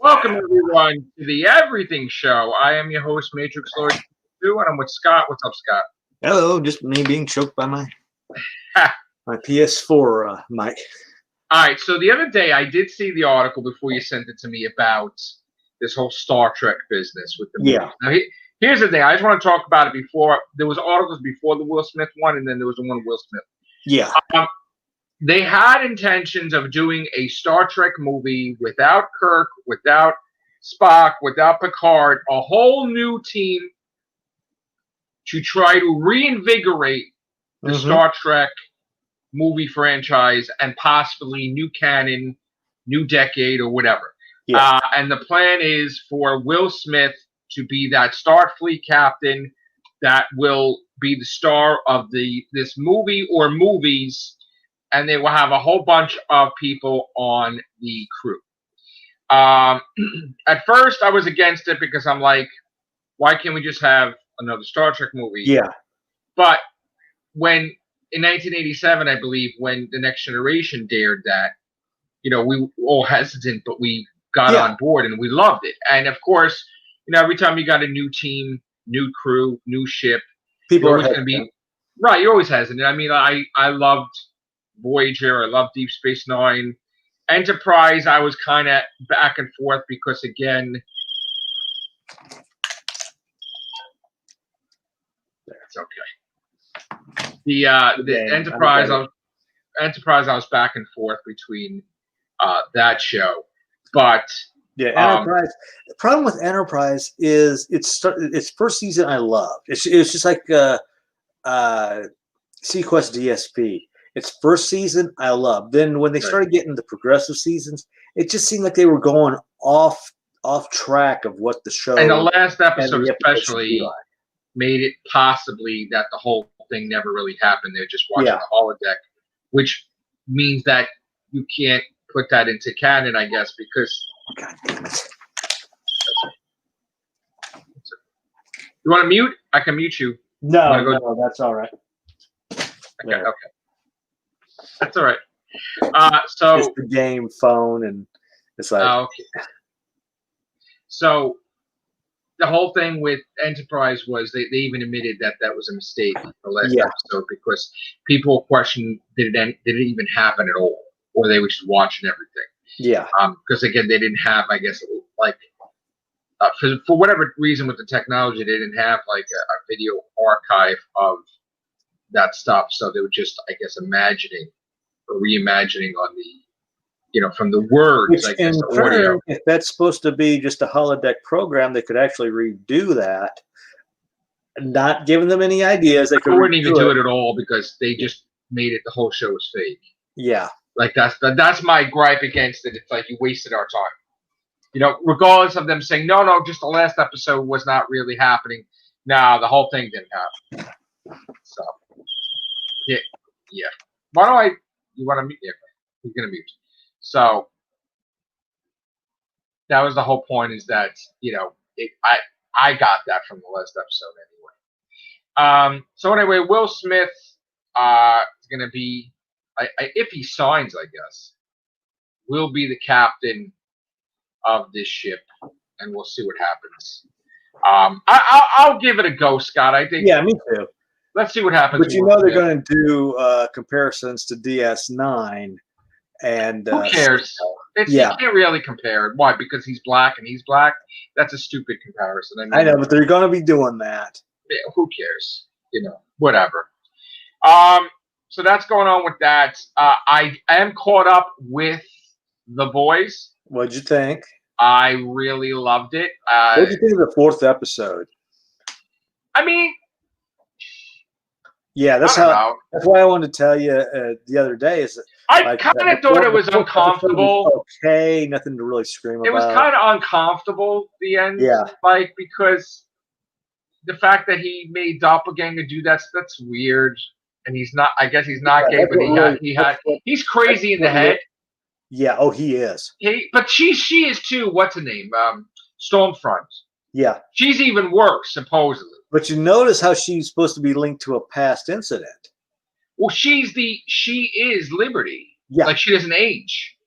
Welcome everyone to the Everything Show. I am your host, Matrix Lord 2, and I'm with Scott. What's up, Scott? Hello, just me being choked by my PS4 mic. All right, so the other day I did see the article before you sent it to me about this whole Star Trek business with the movies. Now, here's the thing. I just want to talk about it before. There was articles before the Will Smith one, and then there was the one with Will Smith. Yeah. They had intentions of doing a Star Trek movie without Kirk, without Spock, without Picard, a whole new team to try to reinvigorate the Star Trek movie franchise and possibly new canon, new decade, or whatever. Yeah. And the plan is for Will Smith to be that Starfleet captain that will be the star of this movie or movies, and they will have a whole bunch of people on the crew. At first, I was against it because I'm like, why can't we just have another Star Trek movie? Yeah. But when in 1987, I believe, when The Next Generation dared that, we were all hesitant, but we got on board and we loved it. And of course, every time you got a new team, new crew, new ship, people are always going to be right. You're always hesitant. I mean, I loved Voyager. I loved Deep Space Nine. Enterprise, I was kind of back and forth because, again, it's okay. The Enterprise, I was back and forth between that show, but Enterprise. The problem with Enterprise is its first season I loved. It's just like Sequest DSP. Its first season I loved. Then when they started getting the progressive seasons, it just seemed like they were going off track of what the show. And the last episode especially made it possibly that the whole thing never really happened. They're just watching the holodeck, which means that you can't put that into canon, I guess, because. God damn it! You want to mute? I can mute you. No, that's all right. Okay. That's all right. So it's the game phone, and it's like okay. So the whole thing with Enterprise was they even admitted that was a mistake the last episode because people questioned did it even happen at all, or they were just watching everything. Yeah. Because again, they didn't have, I guess, like for whatever reason with the technology, they didn't have like a video archive of that stuff, so they were just, I guess, imagining or reimagining on the, from the words, I guess, the audio. If that's supposed to be just a holodeck program, they could actually redo that. Not giving them any ideas. They wouldn't even do it at all because they just made it. The whole show was fake. Yeah. Like that's my gripe against it. It's like you wasted our time. Regardless of them saying no, just the last episode was not really happening. No, the whole thing didn't happen. So yeah. Why don't you want to mute? Yeah, he's gonna mute. So that was the whole point. Is that I got that from the last episode anyway. So anyway, Will Smith is gonna be. If he signs, I guess, will be the captain of this ship, and we'll see what happens. I'll give it a go, Scott. I think. Yeah, me too. Let's see what happens. But they're going to do comparisons to DS9, and who cares? You can't really compare it. Why? Because he's black and he's black. That's a stupid comparison. I know, but they're going to be doing that. Yeah, who cares? Whatever. So that's going on with that. I am caught up with The Boys. What'd you think? I really loved it. What did you think of the fourth episode? I mean, that's why I wanted to tell you the other day is that I kind of thought it was uncomfortable. Okay, nothing to really scream about. It was kind of uncomfortable the end. Yeah, because the fact that he made Doppelganger do that's weird. And he's not. I guess he's not gay, but he's crazy in the head. Yeah. Oh, he is. But she is too. What's her name? Stormfront. Yeah. She's even worse, supposedly. But you notice how she's supposed to be linked to a past incident. Well, she is Liberty. Yeah. Like she doesn't age.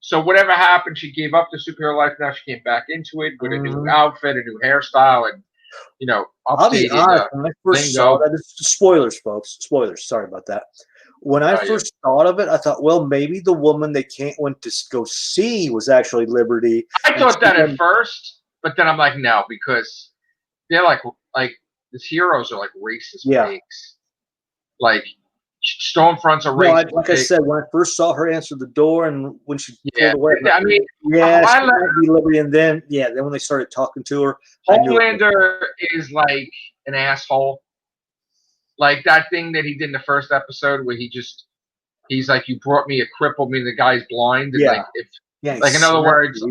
So whatever happened, she gave up the superhero life. Now she came back into it with a new outfit, a new hairstyle, and I'll be updated honest. When I first saw lingo. that, it's spoilers, folks. Spoilers. Sorry about that. When I Yeah. first thought of it, I thought, well, maybe the woman they can't went to go see was actually Liberty. I thought that at first, but then I'm like, no, because they're like these heroes are like racist pigs. Like Stormfront's a racist. Like I said, when I first saw her answer the door and when she pulled away, I mean, she might be Liberty. And then when they started talking to her, Homelander is like an asshole. Like that thing that he did in the first episode where he's like, you brought me a cripple, meaning the guy's blind. And in other words,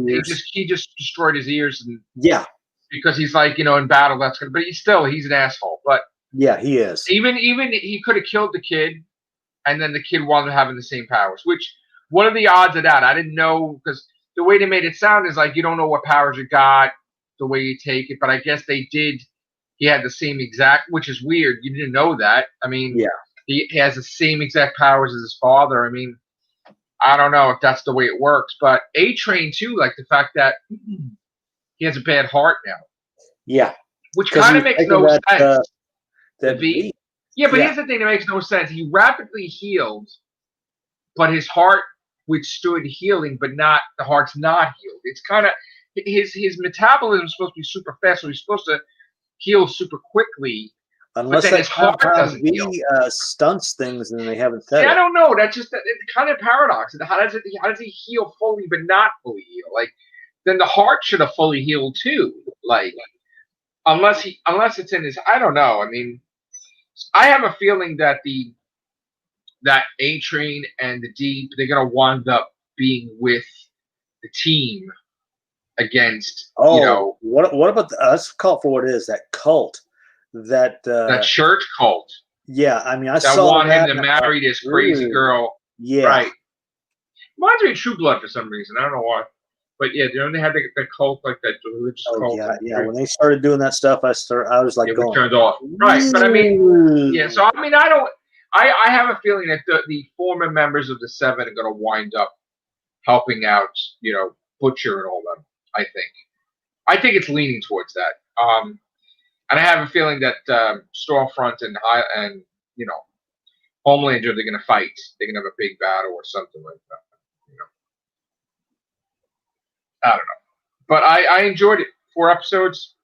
he just destroyed his ears. And because he's like, in battle, but he's an asshole. But yeah, he is. Even he could have killed the kid, and then the kid wound up having the same powers. Which, what are the odds of that? I didn't know, because the way they made it sound is like you don't know what powers you got, the way you take it. But I guess they did. He had the same exact, which is weird. You didn't know that. I mean, he has the same exact powers as his father. I mean, I don't know if that's the way it works. But A-Train too, like the fact that he has a bad heart now. Yeah. Which kind of makes no sense. But here's the thing that makes no sense. He rapidly healed, but his heart withstood healing, but the heart's not healed. It's kind of his metabolism is supposed to be super fast, so he's supposed to heal super quickly. Unless his heart doesn't heal. Stunts things and they haven't said I don't know. That's just it's kind of paradox. How does he heal fully but not fully heal? Like then the heart should have fully healed too. Like unless it's in his, I don't know. I mean, I have a feeling that that A-Train and the Deep, they're gonna wind up being with the team against. What about let's call it for what it is, that cult, that church cult. Yeah, I mean, I saw want him to marry this crazy girl. Yeah, right. Reminds me of True Blood for some reason. I don't know why. But yeah, they only had the cult, like that religious cult. Yeah. When they started doing that stuff, I was like, we turned off. Right, but I mean, So I mean, I have a feeling that the former members of the Seven are going to wind up helping out, Butcher and all them. I think it's leaning towards that. And I have a feeling that Stormfront and Homelander, they're going to fight. They're going to have a big battle or something like that. I don't know. But I enjoyed it. 4 episodes.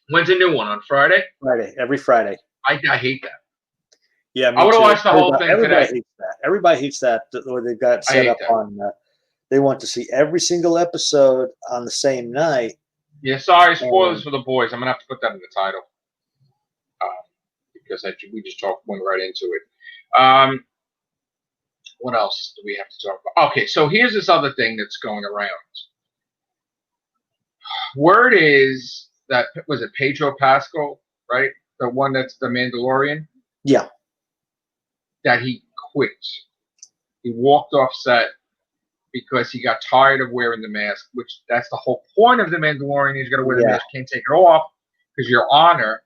When's a new one? On Friday? Every Friday. I hate that. Yeah, I would have watched the whole thing today. Hates that. Everybody hates that, where they've got set up on. They want to see every single episode on the same night. Yeah, sorry, spoilers for the boys. I'm going to have to put that in the title. Because we just went right into it. What else do we have to talk about? Okay, so here's this other thing that's going around. Word is that, was it Pedro Pascal, right? The one that's the Mandalorian? Yeah. That he quit. He walked off set because he got tired of wearing the mask, which that's the whole point of the Mandalorian. He's got to wear the mask. Can't take it off because you're honor.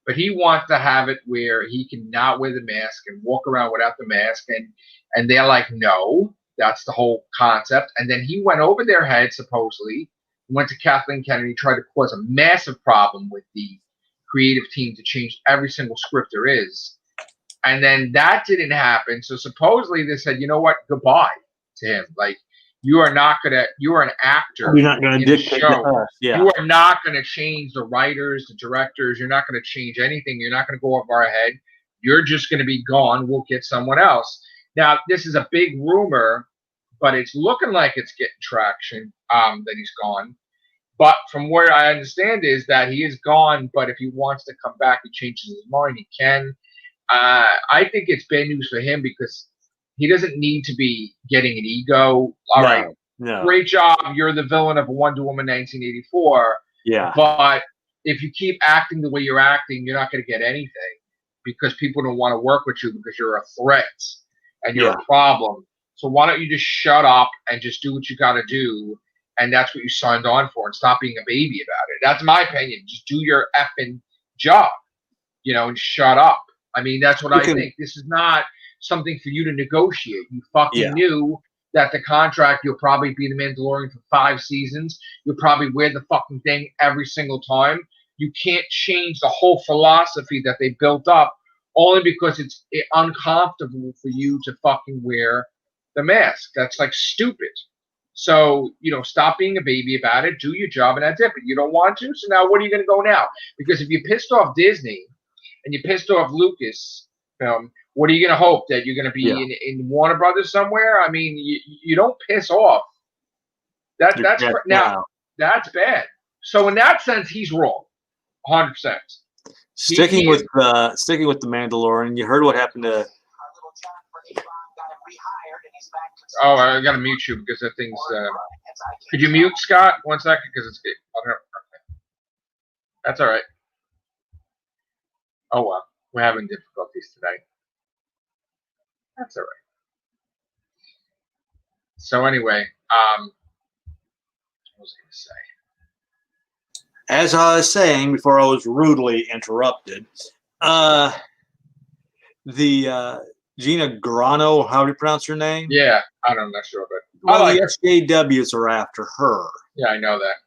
But he wants to have it where he can not wear the mask and walk around without the mask. And they're like, no, that's the whole concept. And then he went over their head, supposedly, went to Kathleen Kennedy, tried to cause a massive problem with the creative team to change every single script there is. And then that didn't happen. So supposedly they said, you know what, goodbye to him. Like, you are an actor. You're not going to dictate to us. Yeah. You are not going to change the writers, the directors. You're not going to change anything. You're not going to go over our head. You're just going to be gone. We'll get someone else. Now, this is a big rumor, but it's looking like it's getting traction, that he's gone. But from where I understand is that he is gone, but if he wants to come back, he changes his mind, he can. I think it's bad news for him because he doesn't need to be getting an ego. All right, great job. You're the villain of Wonder Woman 1984. Yeah. But if you keep acting the way you're acting, you're not going to get anything because people don't want to work with you because you're a threat and you're a problem. So why don't you just shut up and just do what you got to do? And that's what you signed on for, and stop being a baby about it. That's my opinion. Just do your effing job, and shut up. I mean, that's what I think. This is not something for you to negotiate. You fucking knew that the contract, you'll probably be the Mandalorian for 5 seasons. You'll probably wear the fucking thing every single time. You can't change the whole philosophy that they built up only because it's uncomfortable for you to fucking wear the mask. That's like stupid. So, stop being a baby about it. Do your job, and that's it. But you don't want to. So now, what are you going to go now? Because if you pissed off Disney and you pissed off Lucasfilm, what are you going to hope that you're going to be in Warner Brothers somewhere? I mean, you don't piss off. That's bad. So in that sense, he's wrong, 100%. Sticking with the Mandalorian, you heard what happened to. Oh, I gotta mute you because that thing's. Could you mute Scott 1 second? Because it's. Okay. That's all right. Oh well, we're having difficulties today. That's all right. So anyway, what was I gonna say? As I was saying before, I was rudely interrupted. Gina Carano, how do you pronounce her name? Yeah, I'm not sure, but the SJWs are after her. Yeah, I know that.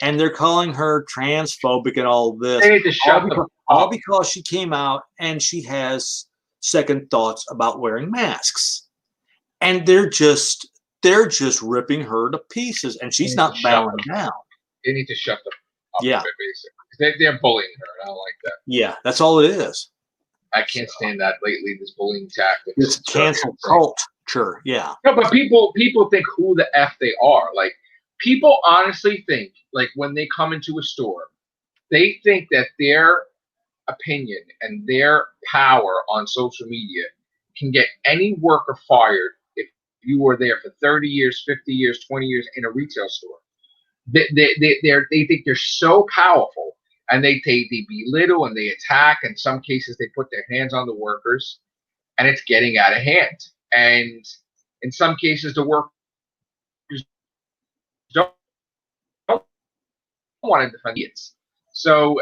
And they're calling her transphobic and all this. They need to shut all because she came out and she has second thoughts about wearing masks. And they're just ripping her to pieces, and she's not bowing down. They need to shut them up. Yeah. They're bullying her, and I don't like that. Yeah, that's all it is. I can't stand that lately, this bullying tactic. It's cancel culture, yeah. No, but people think who the F they are. Like, people honestly think, like, when they come into a store, they think that their opinion and their power on social media can get any worker fired if you were there for 30 years, 50 years, 20 years in a retail store. They think they're so powerful. And they belittle and they attack. In some cases, they put their hands on the workers, and it's getting out of hand. And in some cases, the workers don't want to defend it. So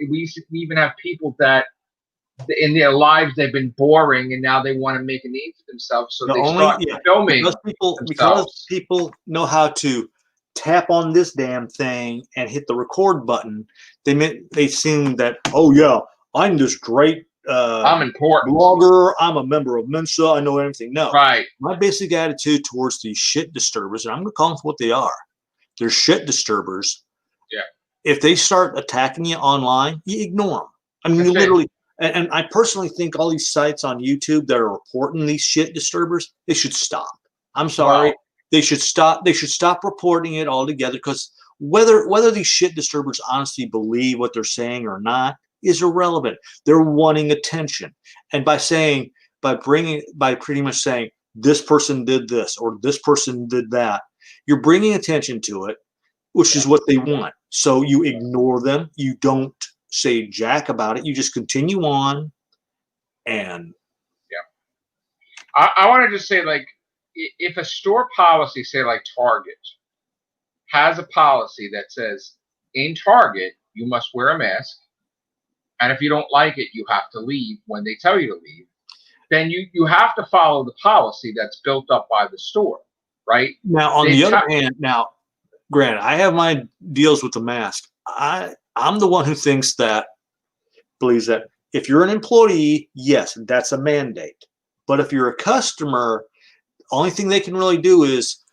we even have people that in their lives they've been boring, and now they want to make a name for themselves. So they start filming because people know how to tap on this damn thing and hit the record button. They've seen that, oh yeah, I'm this great I'm important blogger, I'm a member of Mensa, I know everything. No. Right. My basic attitude towards these shit disturbers, and I'm gonna call them what they are. They're shit disturbers. Yeah. If they start attacking you online, you ignore them. I mean, you literally and I personally think all these sites on YouTube that are reporting these shit disturbers, they should stop. I'm sorry. Wow. They should stop. They should stop reporting it altogether, because whether these shit disturbers honestly believe what they're saying or not is irrelevant. They're wanting attention, and by pretty much saying this person did this or this person did that, you're bringing attention to it, which is what they want. So you ignore them. You don't say jack about it. You just continue on, and I want to just say, like, if a store policy, say like Target, has a policy that says in Target you must wear a mask, and if you don't like it, you have to leave when they tell you to leave, then you have to follow the policy that's built up by the store, right? Now, on the other hand, granted, I have my deals with the mask. I'm the one who believes that if you're an employee, yes, that's a mandate. But if you're a customer, only thing they can really do is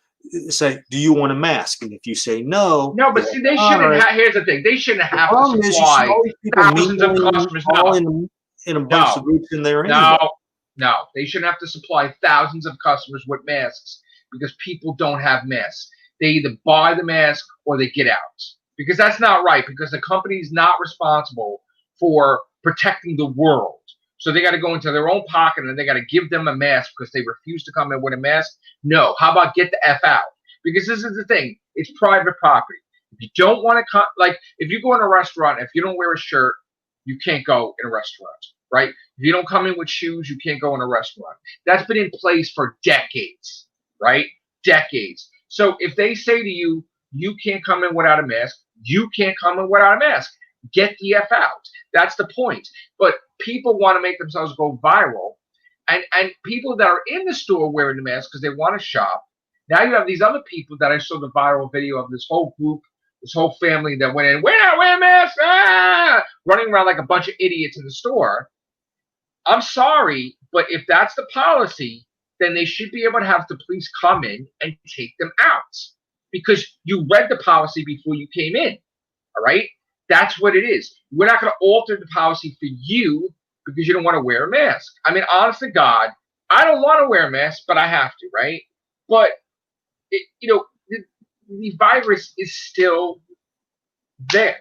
say, do you want a mask? And if you say no. No, but see, they shouldn't have, here's the thing, they shouldn't have to supply thousands of customers. In a bunch of groups in there anyway. No, they shouldn't have to supply thousands of customers with masks, because people don't have masks. They either buy the mask or they get out, because that's not right, because the company is not responsible for protecting the world. So they got to go into their own pocket and they got to give them a mask because they refuse to come in with a mask. No, how about get the F out? Because this is the thing. It's private property. If you don't want to like, if you go in a restaurant, if you don't wear a shirt, you can't go in a restaurant, right? If you don't come in with shoes, you can't go in a restaurant. That's been in place for decades, right? Decades. So if they say to you, you can't come in without a mask, you can't come in without a mask. Get the F out. That's the point. But people want to make themselves go viral, and people that are in the store wearing the mask because they want to shop, Now you have these other people that I saw the viral video of, this whole group, this whole family that went in, wear masks, running around like a bunch of idiots in the store. I'm sorry, but if that's the policy, then they should be able to have the police come in and take them out, because you read the policy before you came in. All right? That's what it is. We're not going to alter the policy for you because you don't want to wear a mask. I mean, honest to God, I don't want to wear a mask, but I have to, right? But, the virus is still there.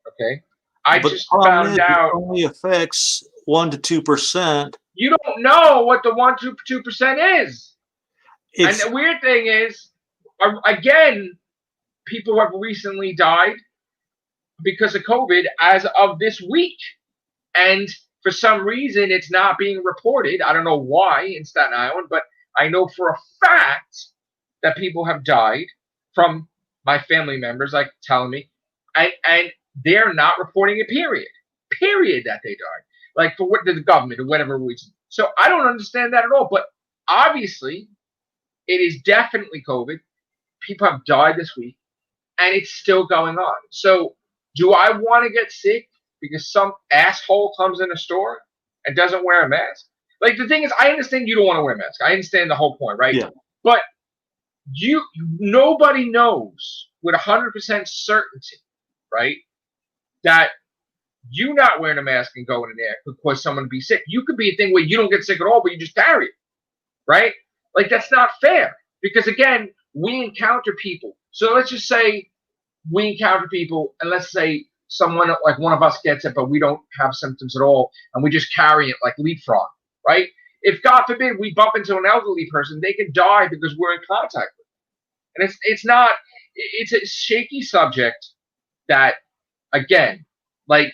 Okay? I But just the problem found is out. it only affects 1 to 2%. You don't know what the 1-2% is. And the weird thing is, again, people have recently died because of COVID as of this week. And for some reason, it's not being reported. I don't know why in Staten Island, but I know for a fact that people have died from my family members, like telling me, and they're not reporting it, period, that they died. Like for what the government or whatever reason. So I don't understand that at all. But obviously, it is definitely COVID. People have died this week, and it's still going on. So do I want to get sick because some asshole comes in a store and doesn't wear a mask? Like, the thing is, I understand you don't want to wear a mask. I understand the whole point, right? Yeah. But nobody knows with 100% certainty, right, that you not wearing a mask and going in there could cause someone to be sick. You could be a thing where you don't get sick at all, but you just carry it, right? Like, that's not fair because, again, we encounter people. So let's just say we encounter people, and let's say someone like one of us gets it, but we don't have symptoms at all, and we just carry it like leapfrog, right? If, God forbid, we bump into an elderly person, they could die because we're in contact with them. And it's a shaky subject that, again, like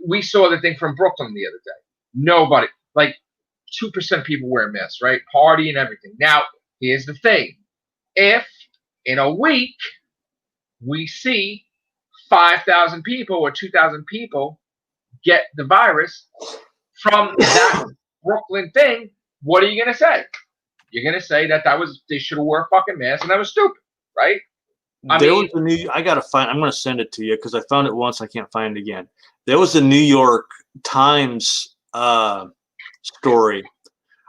we saw the thing from Brooklyn the other day. Nobody, like 2% people wear masks, right? Party and everything. Now, here's the thing. If in a week we see 5,000 people or 2,000 people get the virus from that Brooklyn thing, what are you going to say? You're going to say that they should have wore a fucking mask and that was stupid, right? I gotta find. I'm gonna send it to you because I found it once. I can't find it again. There was a New York Times story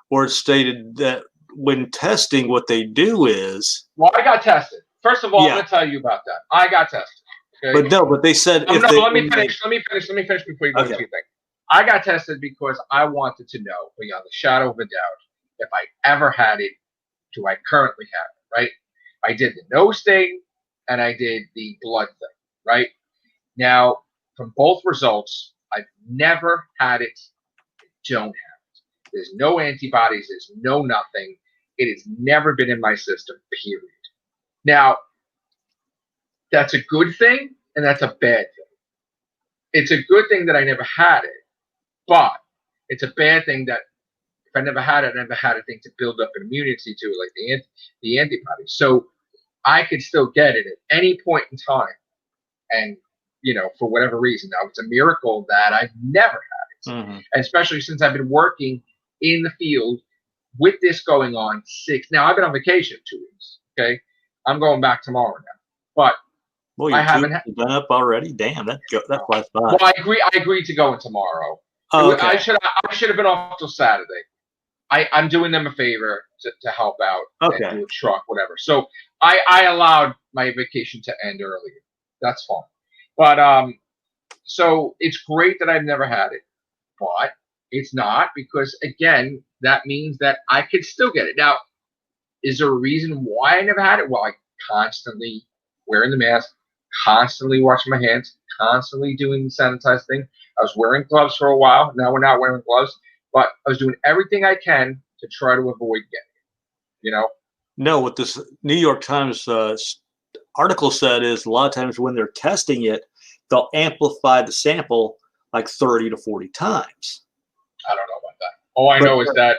where it stated that when testing, what they do is. Well, I got tested. First of all, I'm gonna tell you about that. I got tested. Okay? But they said let me finish before you go to your thing. I got tested because I wanted to know, beyond the shadow of a doubt, if I ever had it. Do I currently have it? Right? I did the nose thing. And I did the blood thing, right? Now, from both results, I've never had it. I don't have it. There's no antibodies. There's no nothing. It has never been in my system, period. Now, that's a good thing, and that's a bad thing. It's a good thing that I never had it, but it's a bad thing that if I never had it, I never had a thing to build up an immunity to, like the antibodies. So I could still get it at any point in time. And, for whatever reason, now it's a miracle that I've never had it. Mm-hmm. Especially since I've been working in the field with this going on now I've been on vacation 2 weeks. Okay. I'm going back tomorrow now, but I haven't done up already. Damn, that flies by. Well, I agreed to go in tomorrow. Oh, okay. I should have been off till Saturday. I'm doing them a favor to help out and do a truck, whatever. So I allowed my vacation to end earlier. That's fine. But so it's great that I've never had it, but it's not because, again, that means that I could still get it. Now, is there a reason why I never had it? Well, I constantly wearing the mask, constantly washing my hands, constantly doing the sanitized thing. I was wearing gloves for a while. Now we're not wearing gloves. But I was doing everything I can to try to avoid getting it, No, what this New York Times article said is a lot of times when they're testing it, they'll amplify the sample like 30 to 40 times. I don't know about that. All I know is that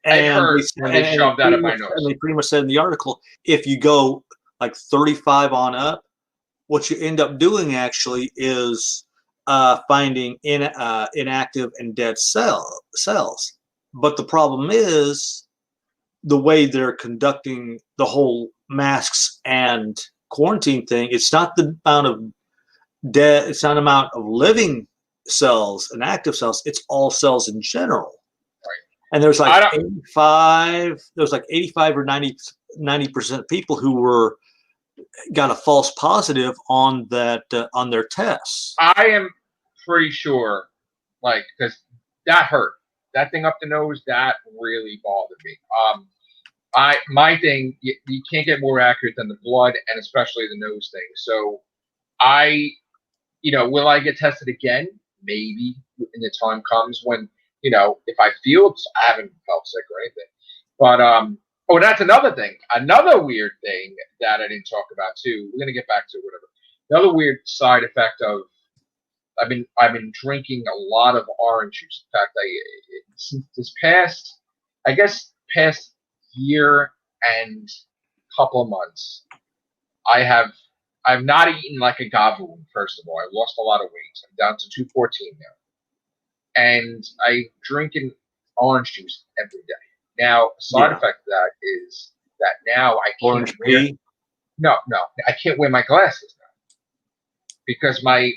I heard when they shoved that in my nose. And they pretty much said in the article, if you go like 35 on up, what you end up doing actually is finding inactive and dead cells. But the problem is the way they're conducting the whole masks and quarantine thing, it's not the amount of dead, it's not the amount of living cells and active cells, it's all cells in general. And there's like 85 or 90% of people who got a false positive on that on their tests. I am pretty sure, like, because that hurt. That thing up the nose, that really bothered me. My thing, you can't get more accurate than the blood, and especially the nose thing. So will I get tested again? Maybe when the time comes when, if I feel I haven't felt sick or anything. But that's another thing. Another weird thing that I didn't talk about too. We're gonna get back to whatever. Another weird side effect of I've been drinking a lot of orange juice. In fact, since this past year and couple of months, I've not eaten like a gavoon. First of all, I lost a lot of weight. I'm down to 214 now, and I drinking orange juice every day. Now, a side effect of that is that now I can't I can't wear my glasses now because my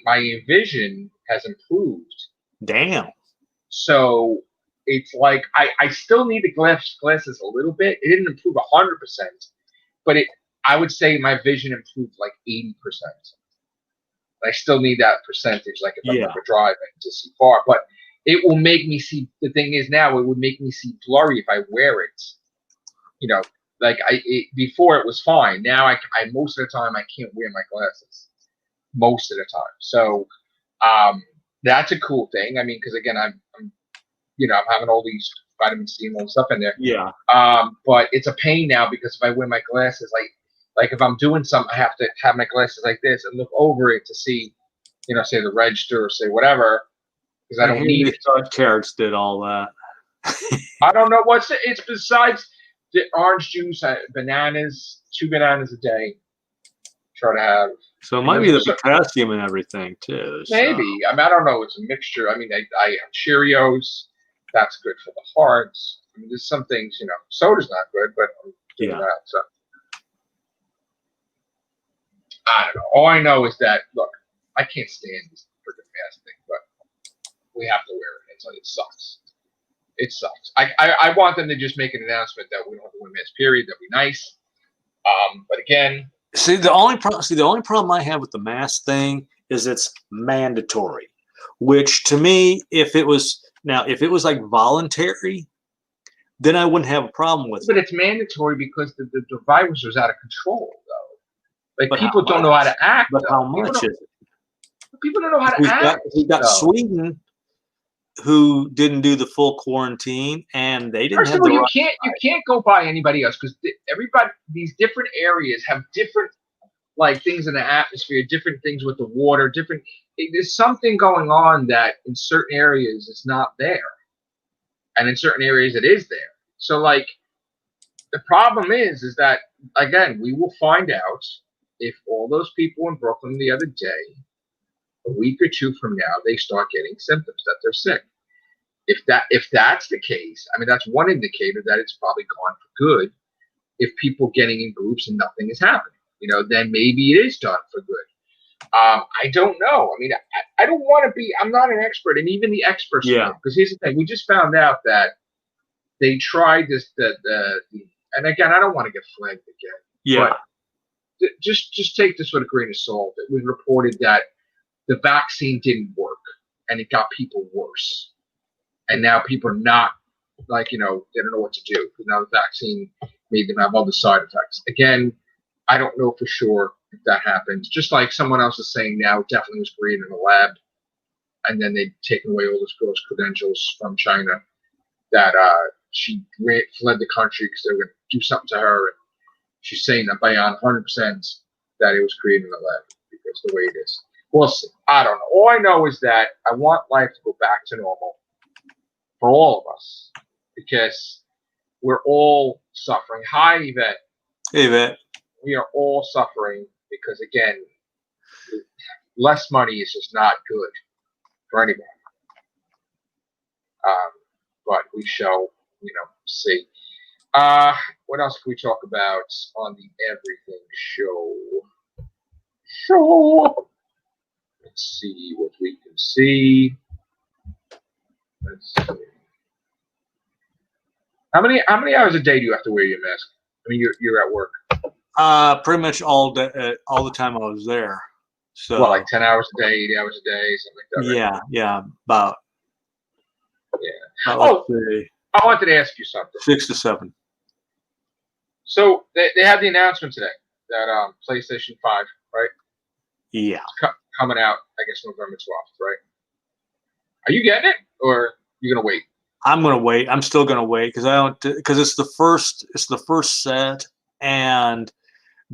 vision has improved. Damn. So it's like I still need the glasses a little bit. It didn't improve 100%, but I would say my vision improved like 80%. I still need that percentage, like if I'm ever driving to see far. But it will make me see. The thing is now, it would make me see blurry if I wear it. Before it was fine. Now I most of the time I can't wear my glasses. Most of the time. So that's a cool thing. I mean, because again, I'm having all these vitamin C and all stuff in there. Yeah. But it's a pain now because if I wear my glasses, like if I'm doing something, I have to have my glasses like this and look over it to see, say the register or say whatever, because I don't need it. Thought carrots did all that. I don't know it's besides the orange juice, bananas, 2 bananas a day. Try to have. So it might be the potassium and everything too. Maybe. I mean, I don't know. It's a mixture. I mean, I have Cheerios. That's good for the heart. I mean, there's some things, soda's not good, but I'm doing that. So I don't know. All I know is that, look, I can't stand this freaking mask thing, but we have to wear it. It sucks. It sucks. I want them to just make an announcement that we don't have to wear masks, period. That'd be nice. But again, the only problem I have with the mask thing is it's mandatory, which to me, if it was like voluntary, then I wouldn't have a problem with it. But it's mandatory because the virus was out of control, though. Like, people don't know how to act. But how much is it? People don't know how to act. We've got Sweden, who didn't do the full quarantine, and they didn't have the right. You can't go by anybody else because these different areas have different things in the atmosphere, different things with the water, there's something going on that in certain areas is not there, and in certain areas it is there. So the problem is that again, we will find out if all those people in Brooklyn the other day, a week or two from now, they start getting symptoms that they're sick. If that's the case, I mean, that's one indicator that it's probably gone for good. If people getting in groups and nothing is happening, then maybe it is done for good. I don't know. I mean, I don't want to be. I'm not an expert, and even the experts. Yeah. Because here's the thing: we just found out that they tried this. And again, I don't want to get flagged again. Yeah. But just take this with a grain of salt. It was reported that the vaccine didn't work, and it got people worse. And now people are not they don't know what to do because now the vaccine made them have other side effects. Again, I don't know for sure if that happens. Just like someone else is saying now, it definitely was created in a lab, and then they've taken away all this girl's credentials from China. That she fled the country because they were going to do something to her, and she's saying that beyond 100% that it was created in a lab because the way it is. We'll see. I don't know. All I know is that I want life to go back to normal for all of us because we're all suffering. Hi, Yvette. Hey, Yvette. We are all suffering because, again, less money is just not good for anybody. But we shall, see. What else can we talk about on the Everything Show? Let's see what we can see. Let's see. How many hours a day do you have to wear your mask? I mean, you're at work. Pretty much all day, all the time I was there. So What, like 10 hours a day, 8 hours a day, something like that? Right? Yeah, about. Yeah. About, let's say, I wanted to ask you something. 6 to 7. So they had the announcement today that PlayStation 5, right? Yeah. Coming out, I guess November 12th, right? Are you getting it, or are you gonna wait? I'm gonna wait. I'm still gonna wait because it's the first set, and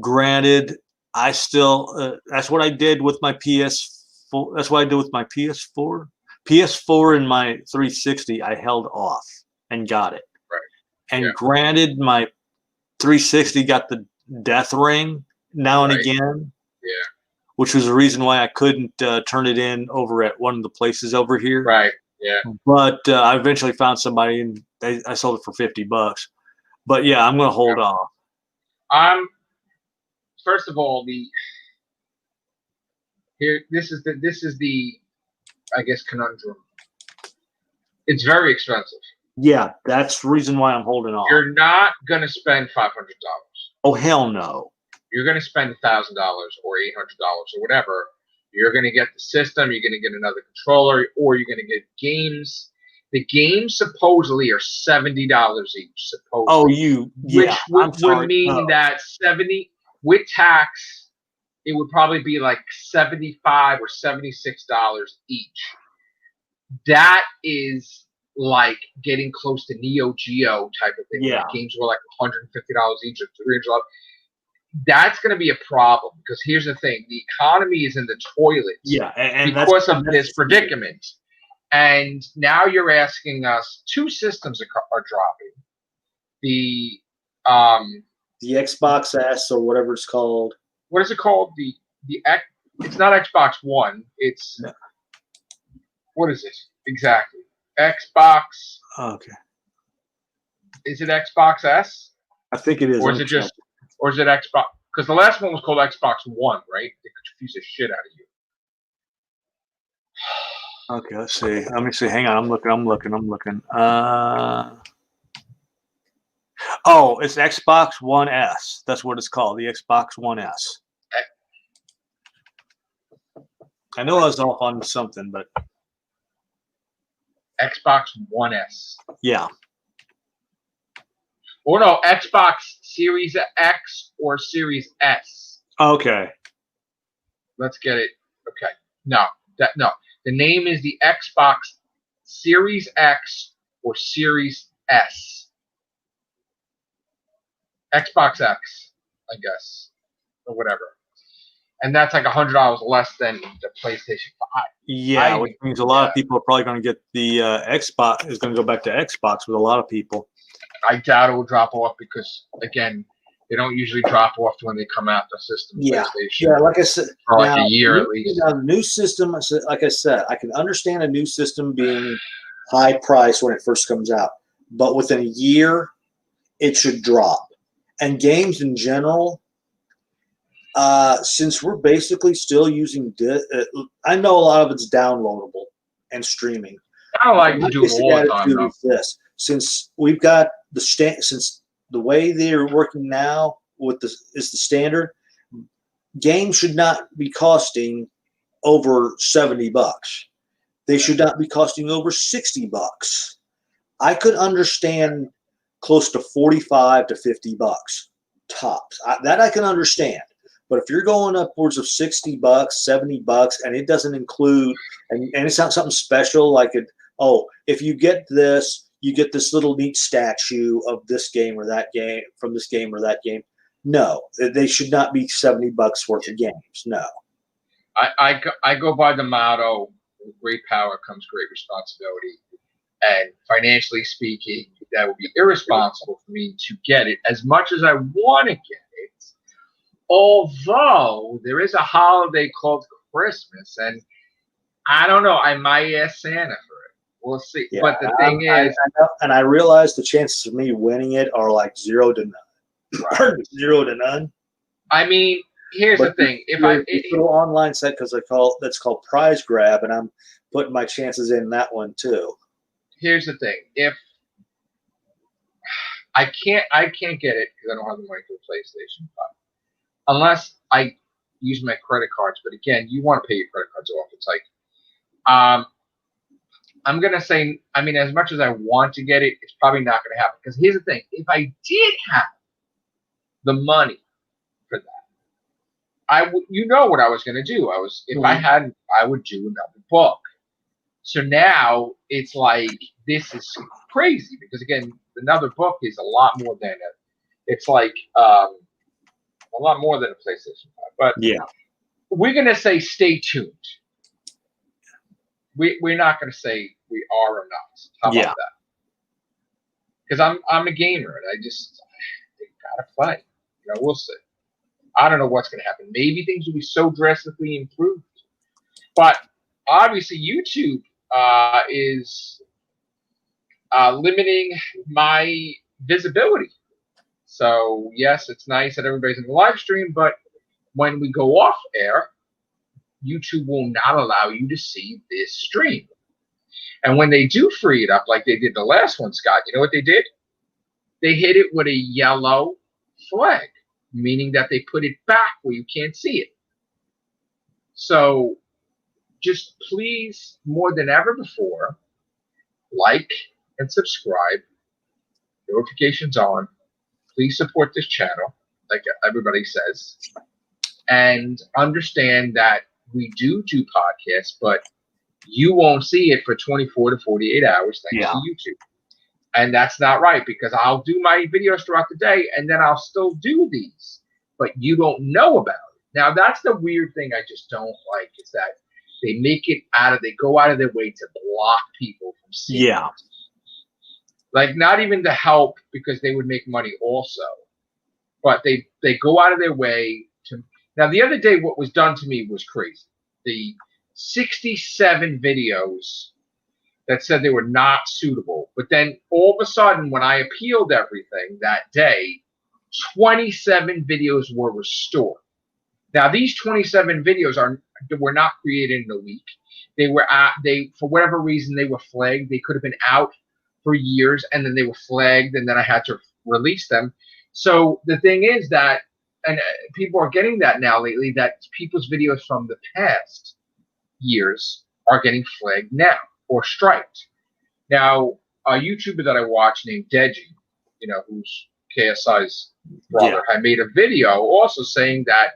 granted, I still that's what I did with my PS4. That's what I did with my PS4. PS4 and my 360, I held off and got it. Right. And granted, my 360 got the death ring now and again. Yeah. Which was the reason why I couldn't turn it in over at one of the places over here. Right. Yeah. But I eventually found somebody, and I sold it for $50. But yeah, I'm going to hold off. First of all, this is the I guess conundrum. It's very expensive. Yeah, that's the reason why I'm holding off. You're not gonna spend $500. Oh hell no. You're gonna spend $1,000 or $800 or whatever. You're gonna get the system. You're gonna get another controller, or you're gonna get games. The games supposedly are $70 each. Supposedly. Which would mean that 70 with tax, it would probably be like $75 or $76 each. That is like getting close to Neo Geo type of thing. Yeah. Games were like $150 each or $300. That's going to be a problem because here's the thing: the economy is in the toilet. Yeah, and because of this predicament. And now you're asking us, 2 systems are dropping. The Xbox S or whatever it's called. What is it called? It's not Xbox One. It's what is it exactly? Xbox. Okay. Is it Xbox S? I think it is. Or is it Xbox? Because the last one was called Xbox One, right? They confuse the shit out of you. Okay, let's see. Let me see. Hang on. I'm looking. Oh, it's Xbox One S. That's what it's called. The Xbox One S. I know I was off on something, but Xbox One S. Yeah. Or no, Xbox Series X or Series S. Okay. Let's get it. Okay. No. The name is the Xbox Series X or Series S. Xbox X, I guess, or whatever. And that's like $100 less than the PlayStation 5. Yeah, which means a lot of people are probably going to get the Xbox. Is going to go back to Xbox with a lot of people. I doubt it will drop off because, again, they don't usually drop off when they come out the system. Yeah, PlayStation. Yeah. Like I said, for like a year at least. Now, the new system, like I said, I can understand a new system being high price when it first comes out, but within a year, it should drop. And games in general, since we're basically still using, I know a lot of it's downloadable and streaming. I don't like to do it all the time, though. This, since we've got since the way they're working now is the standard, games should not be costing over $70. They should not be costing over $60. I could understand close to $45 to $50 tops. That I can understand. But if you're going upwards of $60, $70, and it doesn't include, and it's not something special like if you get this, you get this little neat statue of this game or that game from this game or that game. No, they should not be $70 worth of games. No. I go by the motto: with great power comes great responsibility. And financially speaking, that would be irresponsible for me to get it as much as I want to get it. Although there is a holiday called Christmas, and I don't know, I might ask Santa for it. We'll see. Yeah, But the thing I is, know, and I realize the chances of me winning it are like 0 to none. right. 0 to none. I mean, here's But the thing. If this little online site that's called Prize Grab, and I'm putting my chances in that one too. Here's the thing. If I can't get it because I don't have the money for the PlayStation 5. Unless I use my credit cards. But again, you want to pay your credit cards off. It's like, I'm going to say, I mean, as much as I want to get it, it's probably not going to happen. Because here's the thing. If I did have the money for that, you know what I was going to do. I hadn't, I would do another book. So now it's like, this is crazy because again, another book is a lot more than it's like a lot more than a PlayStation 5. But yeah, we're gonna say stay tuned. We're not gonna say we are or not. How about that? Because I'm a gamer and I just gotta play. You know, we'll see. I don't know what's gonna happen. Maybe things will be so drastically improved. But obviously YouTube is limiting my visibility. So yes, it's nice that everybody's in the live stream, but when we go off air, YouTube will not allow you to see this stream. And when they do free it up, like they did the last one, Scott, you know what they did? They hit it with a yellow flag, meaning that they put it back where you can't see it. So just please, more than ever before, like and subscribe, notifications on. Please support this channel, like everybody says, and understand that we do podcasts, but you won't see it for 24 to 48 hours thanks to YouTube. And that's not right because I'll do my videos throughout the day and then I'll still do these, but you don't know about it. Now, that's the weird thing I just don't like is that they make it they go out of their way to block people from seeing it. Like, not even to help because they would make money also, but they go out of their way to. Now, the other day, what was done to me was crazy. The 67 videos that said they were not suitable, but then all of a sudden, when I appealed everything that day, 27 videos were restored. Now, these 27 videos were not created in a week. They were for whatever reason they were flagged. They could have been out for years, and then they were flagged, and then I had to release them. So the thing is that, and people are getting that now lately, that people's videos from the past years are getting flagged now or striked. Now, a YouTuber that I watch named Deji, you know, who's KSI's brother, had made a video also saying that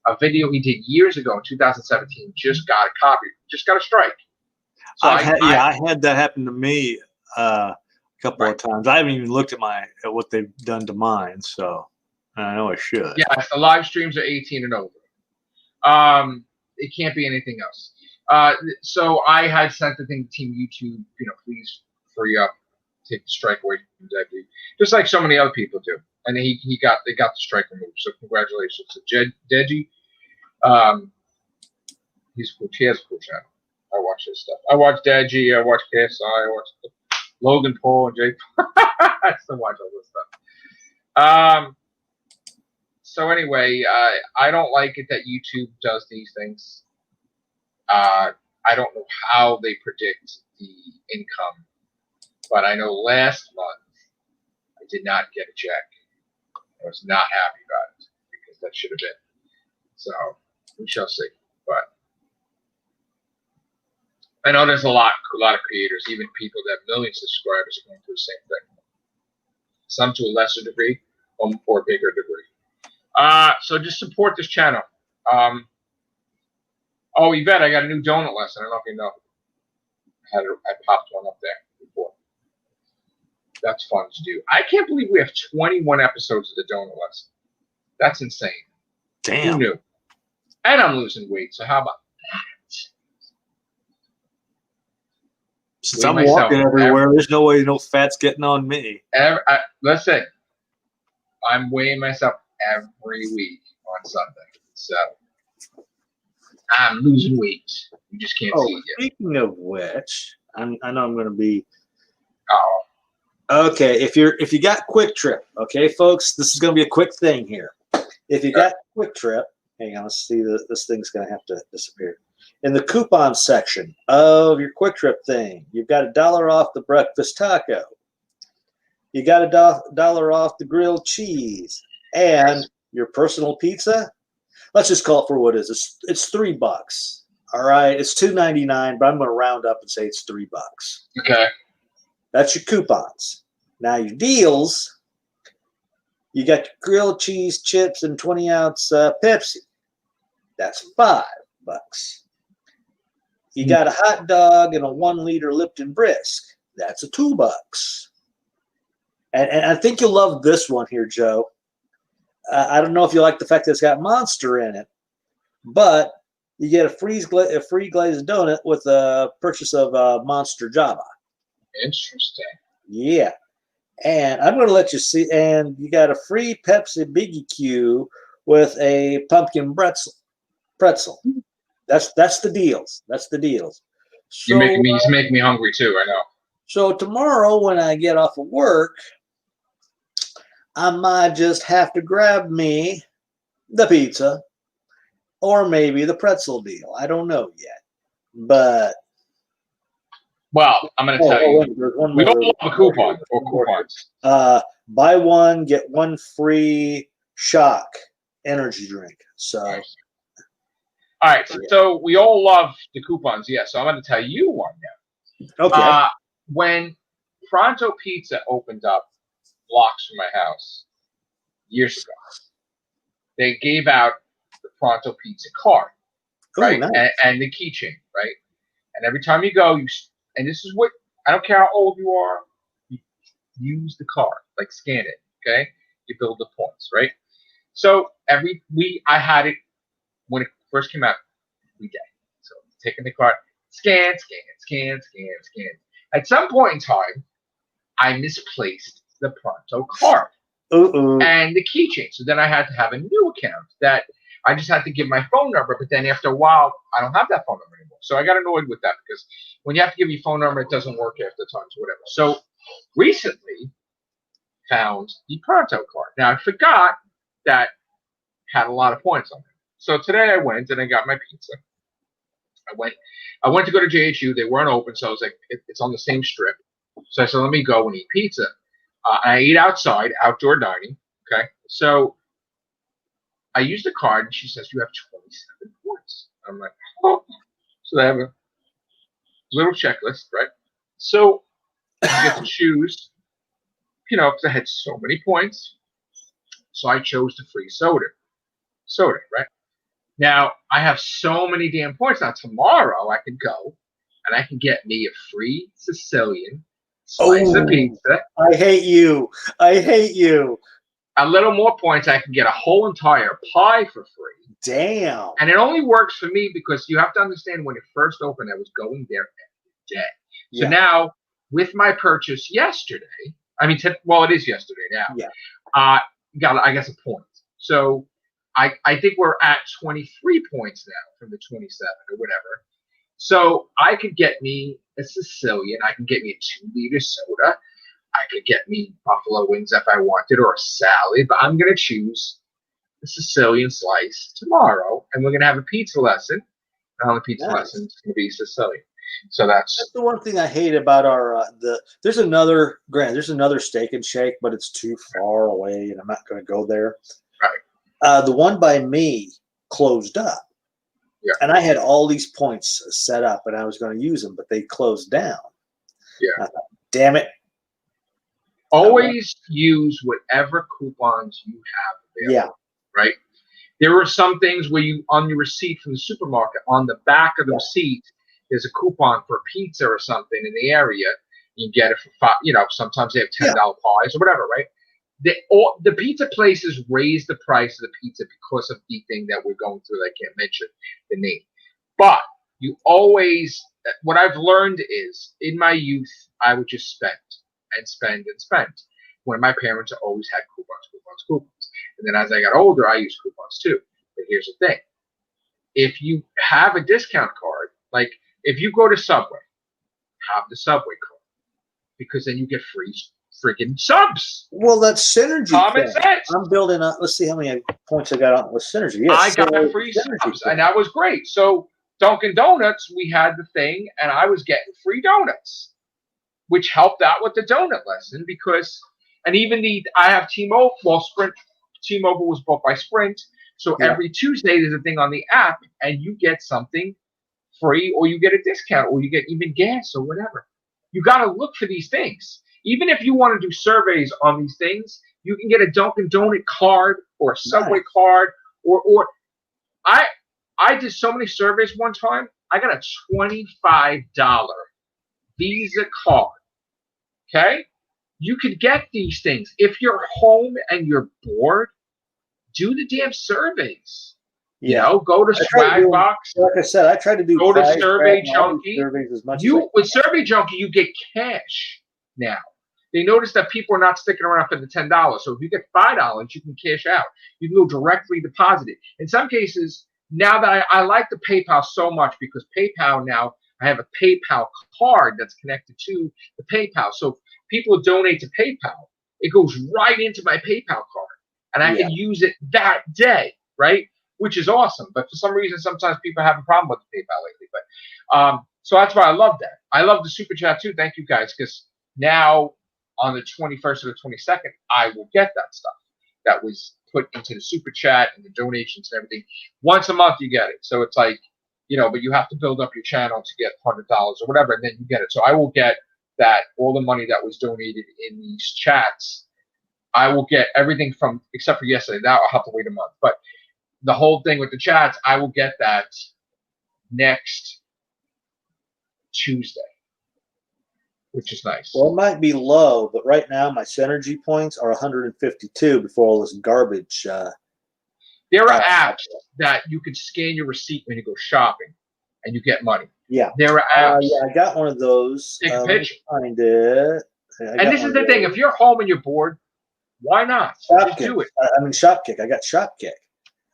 a video he did years ago in 2017 just got a strike. So I had that happen to me a couple of times. I haven't even looked at what they've done to mine, so I know I should. Yeah, the live streams are 18 and over. It can't be anything else. So I had sent the thing to Team YouTube, you know, please free up, take the strike away from Deji, just like so many other people do. And they got the strike removed. So congratulations to Deji. He has a cool channel. I watch his stuff. I watch Deji. I watch KSI. I watch Logan Paul and Jake. I still watch all this stuff. So anyway, I don't like it that YouTube does these things. I don't know how they predict the income, but I know last month I did not get a check. I was not happy about it because that should have been. So we shall see. But I know there's a lot of creators, even people that have millions of subscribers, are going through the same thing. Some to a lesser degree, or a bigger degree. So just support this channel. Oh, Yvette, I got a new donut lesson. I don't know if you know. I popped one up there before. That's fun to do. I can't believe we have 21 episodes of the donut lesson. That's insane. Damn. Who knew? And I'm losing weight, so how about that? Since I'm walking everywhere, there's no way no fat's getting on me. Listen, I'm weighing myself every week on Sunday. So I'm losing weight. You just can't see it yet. Speaking of which, I know I'm going to be. Oh, Okay, if you got Quick Trip, okay, folks, this is going to be a quick thing here. If you got Quick Trip, hang on, let's see, this thing's going to have to disappear. In the coupon section of your Quick Trip thing, you've got $1 off the breakfast taco. You got $1 off the grilled cheese and your personal pizza. Let's just call it for what it is. It's $3. All right, it's $2.99, but I'm going to round up and say it's $3. okay. That's your coupons. Now your deals. You got your grilled cheese, chips, and 20-ounce Pepsi. That's $5. You got a hot dog and a 1-liter Lipton Brisk. That's a $2. And I think you'll love this one here, Joe. I don't know if you like the fact that it's got Monster in it, but you get a free glazed donut with a purchase of Monster Java. Interesting. Yeah. And I'm going to let you see. And you got a free Pepsi Biggie Q with a pumpkin pretzel. That's the deals. That's the deals. So, You're making me hungry too. I know. So tomorrow when I get off of work, I might just have to grab me the pizza or maybe the pretzel deal. I don't know yet. But well, I'm going to tell you. We all love a coupon or coupons. Buy one, get one free Shock energy drink. So, all right. So we all love the coupons. Yeah. So I'm going to tell you one now. Okay. When Pronto Pizza opened up blocks from my house years ago, they gave out the Pronto Pizza card, right? Oh, nice. And the keychain, right? And every time you go, and this is what, I don't care how old you are, you use the card, like scan it, okay? You build the points, right? So every week, I had it when it first came out, every day. So taking the card, scan. At some point in time, I misplaced the Pronto card and the keychain. So then I had to have a new account that I just had to give my phone number. But then after a while, I don't have that phone number anymore. So I got annoyed with that because when you have to give your phone number, it doesn't work after times, whatever. So recently found the Pronto card. Now I forgot that had a lot of points on it. So today I went and I got my pizza. I went to go to JHU. They weren't open, so I was like, it's on the same strip. So I said, let me go and eat pizza. I eat outside, outdoor dining. Okay. So I used the card, and she says, you have 27 points. I'm like, oh. So they have a little checklist, right? So you get to choose, because I had so many points. So I chose the free soda, right? Now, I have so many damn points. Now, tomorrow I could go and I can get me a free Sicilian slice of pizza. I hate you. A little more points, I can get a whole entire pie for free. Damn. And it only works for me because you have to understand when it first opened, I was going there every day. So now, with my purchase yesterday, it is yesterday now. Yeah. Got, I guess, a point. So I think we're at 23 points now from the 27 or whatever. So I could get me a Sicilian. I can get me a 2-liter soda. I could get me buffalo wings if I wanted or a salad. But I'm going to choose the Sicilian slice tomorrow. And we're going to have a pizza lesson. And on the pizza lesson, it's going to be Sicilian. So that's the one thing I hate about our there's another Steak and Shake, but it's too far away, and I'm not going to go there. Right. The one by me closed up. Yeah. And I had all these points set up, and I was going to use them, but they closed down. Yeah. Damn it. Always use whatever coupons you have available. Yeah. Right. There are some things where on your receipt from the supermarket, on the back of the receipt, there's a coupon for pizza or something in the area. You can get it for $5. Sometimes they have $10 pies or whatever, right? The pizza places raise the price of the pizza because of the thing that we're going through. I can't mention the name. But you always, what I've learned is, in my youth, I would just spend and spend and spend. When my parents always had coupons. And then as I got older, I used coupons too. But here's the thing. If you have a discount card, like if you go to Subway, have the Subway card because then you get free freaking subs. Well, that's synergy. Common sense. I'm building up. Let's see how many points I got on with synergy. Yes, I got free subs, and that was great. So Dunkin' Donuts, we had the thing, and I was getting free donuts, which helped out with the donut lesson because, and even I have T-Mobile. Well, T-Mobile was bought by Sprint, so every Tuesday there's a thing on the app, and you get something free, or you get a discount, or you get even gas or whatever. You got to look for these things. Even if you want to do surveys on these things, you can get a Dunkin' Donut card or a Subway card, or I did so many surveys one time. I got a $25 Visa card. Okay, you could get these things if you're home and you're bored. Do the damn surveys. You know, go to Swagbox. Like I said, I try to do. Go to Survey Junkie. Surveys as much with Survey Junkie, you get cash now. They notice that people are not sticking around for the $10. So if you get $5, you can cash out. You can go directly deposit it. In some cases, now that I like the PayPal so much because PayPal now, I have a PayPal card that's connected to the PayPal. So if people donate to PayPal, it goes right into my PayPal card. And I can use it that day, right? Which is awesome. But for some reason, sometimes people have a problem with the PayPal lately. But so that's why I love that. I love the Super Chat too. Thank you guys. Because now on the 21st or the 22nd, I will get that stuff that was put into the Super Chat and the donations and everything. Once a month, you get it. So it's like, but you have to build up your channel to get $100 or whatever, and then you get it. So I will get that, all the money that was donated in these chats. I will get everything from, except for yesterday. Now I'll have to wait a month. But the whole thing with the chats, I will get that next Tuesday, which is nice. Well, it might be low, but right now my synergy points are 152 before all this garbage. There are apps that you can scan your receipt when you go shopping, and you get money. Yeah. There are apps. Yeah, I got one of those. Take a picture. Find it. And this is the thing. If you're home and you're bored, why not? Just do it. I mean, Shopkick. I got Shopkick.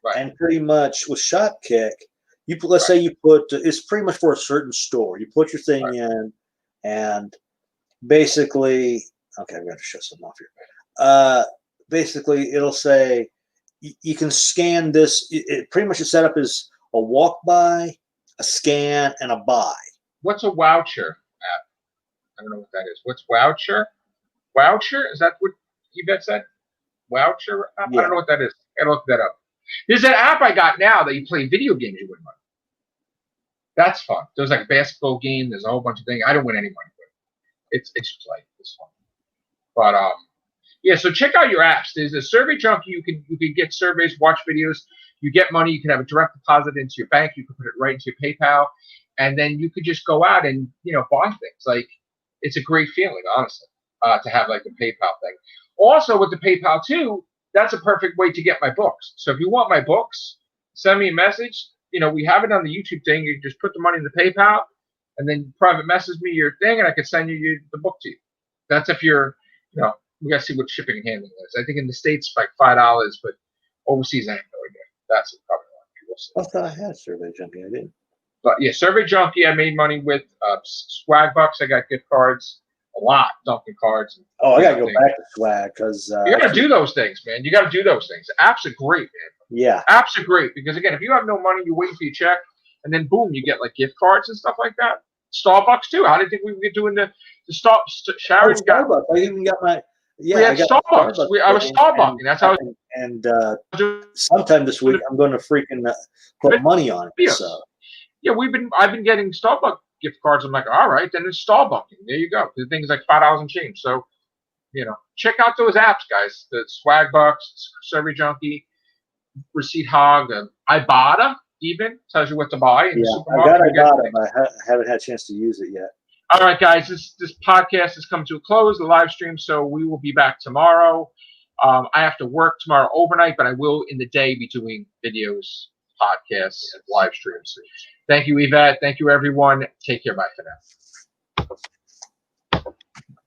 Right. And pretty much with Shopkick, you put, let's say you put, it's pretty much for a certain store. You put your thing in, and basically, okay, I'm going to show something off here. Basically, it'll say you can scan this. It pretty much is set up as a walk by, a scan, and a buy. What's a voucher app? I don't know what that is. What's voucher? Voucher? Is that what Yvette said? Voucher app? Yeah. I don't know what that is. I gotta look that up. There's an app I got now that you play video games, you win money. That's fun. There's like a basketball game. There's a whole bunch of things. I don't win any money, but it's play. It's fun. But yeah. So check out your apps. There's a Survey Junkie. You can get surveys, watch videos. You get money. You can have a direct deposit into your bank. You can put it right into your PayPal, and then you could just go out and buy things. Like, it's a great feeling, honestly, to have like a PayPal thing. Also with the PayPal too, that's a perfect way to get my books. So if you want my books, send me a message. We have it on the YouTube thing. You just put the money in the PayPal, and then private message me your thing, and I can send you the book to you. That's if you're, we got to see what shipping and handling is. I think in the States, like $5, but overseas, I have no idea. That's probably I thought I had Survey Junkie. I didn't. But yeah, Survey Junkie, I made money with. Swagbucks, I got gift cards, a lot, Dunkin' cards. Oh, I got to go back to Swag because you got to do those things, man. You got to do those things. Apps are great, man. Yeah, apps are great because again, if you have no money, you wait for your check, and then boom, you get like gift cards and stuff like that. Starbucks too. How do you think we were doing the Sharon got? Starbucks. I even got my. Yeah, we had Starbucks. I was Starbucks, and that's how. And sometime this week, I'm going to freaking put money on it. So. Yeah, I've been getting Starbucks gift cards. I'm like, all right, then it's Starbucks. There you go. The thing's like $5 and change. So, check out those apps, guys. The Swagbucks, Survey Junkie, Receipt Hog, Ibotta even tells you what to buy. In the supermarket. I got Ibotta, but I haven't had a chance to use it yet. All right, guys, this podcast has come to a close, the live stream, so we will be back tomorrow. I have to work tomorrow overnight, but I will in the day be doing videos, podcasts, and live streams. Thank you, Yvette. Thank you, everyone. Take care. Bye for now.